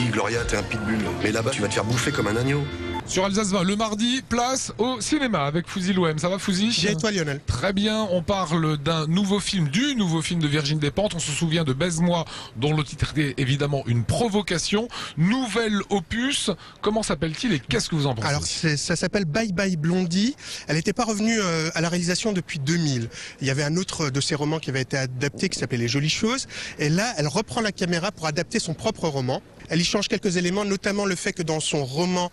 Ici, Gloria, t'es un pitbull. Mais là-bas, tu vas te faire bouffer comme un agneau. Sur Alsace 20, le mardi, place au cinéma avec Fouzi Louem. Ça va, Fouzi? Bien et toi, Lionel? Très bien, on parle d'un nouveau film, du nouveau film de Virginie Despentes. On se souvient de Baise-moi, dont le titre était évidemment une provocation. Nouvel opus, comment s'appelle-t-il et qu'est-ce que vous en pensez? Alors, ça s'appelle Bye Bye Blondie. Elle n'était pas revenue à la réalisation depuis 2000. Il y avait un autre de ses romans qui avait été adapté qui s'appelait Les Jolies Choses. Et là, elle reprend la caméra pour adapter son propre roman. Elle y change quelques éléments, notamment le fait que dans son roman,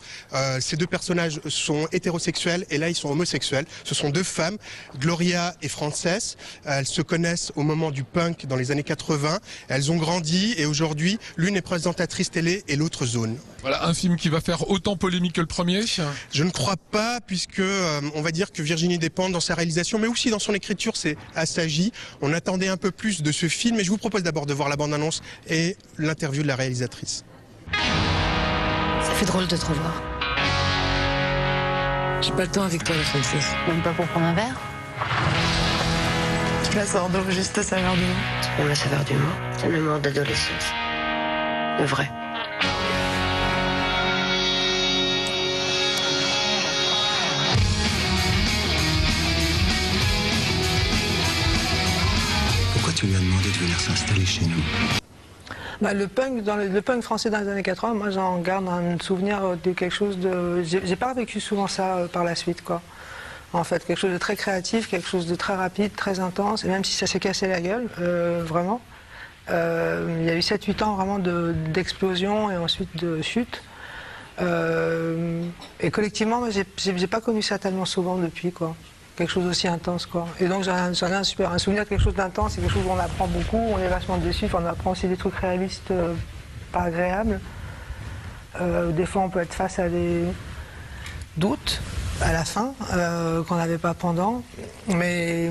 ces deux personnages sont hétérosexuels et là ils sont homosexuels. Ce sont deux femmes, Gloria et Frances. Elles se connaissent au moment du punk dans les années 80. Elles ont grandi et aujourd'hui l'une est présentatrice télé et l'autre zone. Voilà un film qui va faire autant polémique que le premier. Je ne crois pas puisque on va dire que Virginie Despentes dans sa réalisation mais aussi dans son écriture c'est assagi. On attendait un peu plus de ce film et je vous propose d'abord de voir la bande-annonce et l'interview de la réalisatrice. Ça fait drôle de te revoir. J'ai pas le temps avec toi, la Frances. Même pas pour prendre un verre? Tu la sors d'où? Juste la saveur du mot. C'est pas la saveur du mot, c'est une mémoire d'adolescence. Le vrai. Pourquoi tu lui as demandé de venir s'installer chez nous? Le punk français dans les années 80, moi j'en garde un souvenir de quelque chose de... J'ai pas vécu souvent ça par la suite, quoi. En fait, quelque chose de très créatif, quelque chose de très rapide, très intense, et même si ça s'est cassé la gueule, vraiment. Il y a eu 7-8 ans vraiment d'explosion et ensuite de chute. Et collectivement, j'ai pas connu ça tellement souvent depuis, quoi. Quelque chose aussi intense, quoi. Et donc j'en ai un souvenir de quelque chose d'intense, c'est quelque chose où on apprend beaucoup, on est vachement dessus, on apprend aussi des trucs réalistes pas agréables. Des fois on peut être face à des doutes à la fin qu'on n'avait pas pendant, mais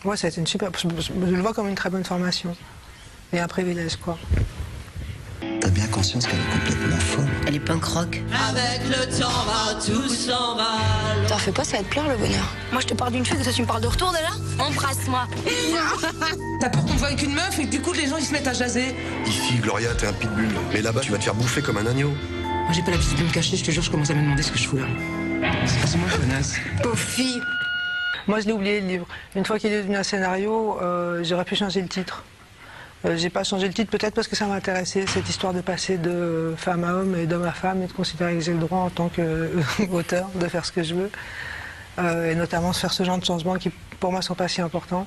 ouais, ça a été une super... Je le vois comme une très bonne formation et un privilège, quoi. T'as bien conscience qu'elle est complètement folle? Elle est punk rock. Avec le temps va, tout s'en va. T'en fais pas, ça va te plaire le bonheur. Moi je te parle d'une fille, que ça tu me parles de retour déjà? Embrasse-moi. T'as peur qu'on te voit avec une meuf et que du coup les gens ils se mettent à jaser? Ici, Gloria, t'es un pitbull. Mais là-bas, tu vas te faire bouffer comme un agneau. Moi j'ai pas l'habitude de me cacher, je te jure, je commence à me demander ce que je fous là. C'est pas moi, connasse. Pauvre fille. Moi je l'ai oublié le livre. Une fois qu'il est devenu un scénario, j'aurais pu changer le titre. J'ai pas changé le titre, peut-être parce que ça m'intéressait, cette histoire de passer de femme à homme et d'homme à femme et de considérer que j'ai le droit en tant qu'auteur de faire ce que je veux. Et notamment de faire ce genre de changements qui pour moi sont pas si importants.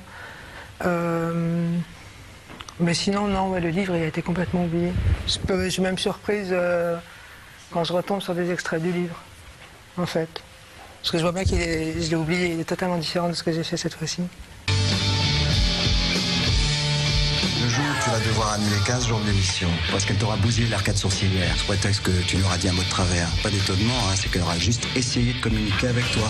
Mais sinon, non, le livre il a été complètement oublié. Je suis même surprise quand je retombe sur des extraits du livre, en fait. Parce que je vois bien je l'ai oublié, il est totalement différent de ce que j'ai fait cette fois-ci. Le jour où tu vas devoir annuler 15 jours d'émission, parce qu'elle t'aura bousillé l'arcade sourcilière, sous prétexte que tu lui auras dit un mot de travers. Pas d'étonnement, hein, c'est qu'elle aura juste essayé de communiquer avec toi.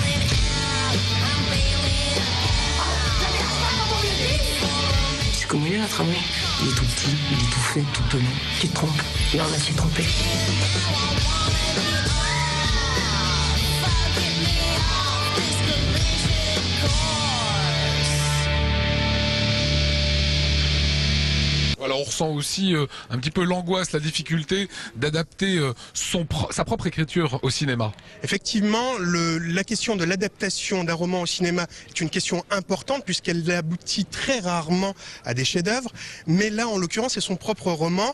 C'est comment il est notre ami? Il est tout petit, il est tout fait, tout penaud. Tu te trompes. Non, on a s'y trompé. Alors on ressent aussi un petit peu l'angoisse, la difficulté d'adapter sa propre écriture au cinéma. Effectivement, la question de l'adaptation d'un roman au cinéma est une question importante puisqu'elle aboutit très rarement à des chefs-d'œuvre. Mais là, en l'occurrence, c'est son propre roman.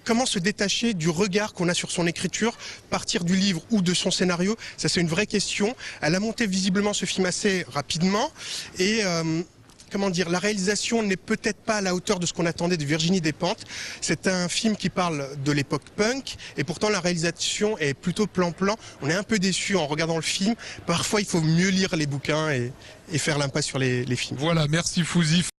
Comment se détacher du regard qu'on a sur son écriture, partir du livre ou de son scénario? Ça, c'est une vraie question. Elle a monté visiblement ce film assez rapidement et... comment dire, la réalisation n'est peut-être pas à la hauteur de ce qu'on attendait de Virginie Despentes. C'est un film qui parle de l'époque punk et pourtant la réalisation est plutôt plan-plan. On est un peu déçu en regardant le film. Parfois, il faut mieux lire les bouquins et faire l'impasse sur les films. Voilà, merci Fouzi.